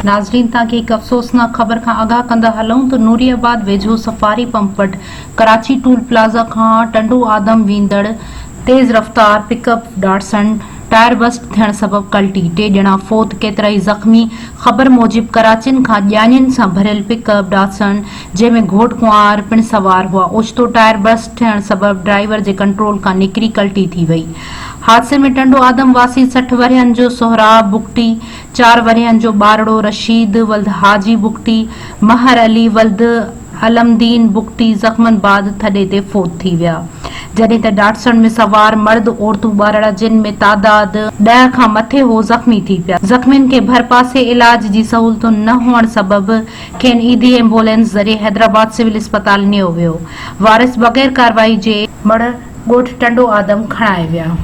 नाज़रीन ताकि एक अफ़सोसनाक ख़बर खां आगाह कंदा हलूं त नूरियाबाद वेझो सफ़ारी पंप वटि कराची टूल प्लाज़ा खां टंडो आदम वेंदड़ तेज़ रफ़्तार पिकअप डाटसन टायर बस्ट थियण सबबि कल्टी, 3 ॼणा फोत, केतिराई ज़ख़्मी। ख़बर मूजिब कराचिन खां ॼाणियुनि सां भरियल पिकअप डाटसन जंहिंमें घोट कुंवार पिण सवार हुआ, ओचितो टायर बस्ट थियण सबबि ड्राइवर जे कंट्रोल खां निकिरी कल्टी थी वई। हादसे में टंडो आदम वासी 60 वरियनि जो सोहराब बुगटी, 4 वरियनि जो ॿारड़ो रशीद वल्द हाजी बुगटी, महर अली वल्द अलमदीन बुगटी ज़ख़्मनि बाद थॾे ते फोत थी विया, जॾहिं त डाटसन में सवार मर्द, औरतूं, ॿारड़ा जिन में तादाद 10 खां मथे हो ज़ख़्मी थी पिया। ज़ख़्मियुनि खे भरपासे इलाज जी सहूलियतूं न हुअण सबबि खेनि ईदी एम्बुलेंस ज़रिए हैदराबाद सिविल अस्पताल नियो वियो। वारिस बग़ैर कार्रवाई जे मड़ ॻोठ टंडो आदम खणाए विया।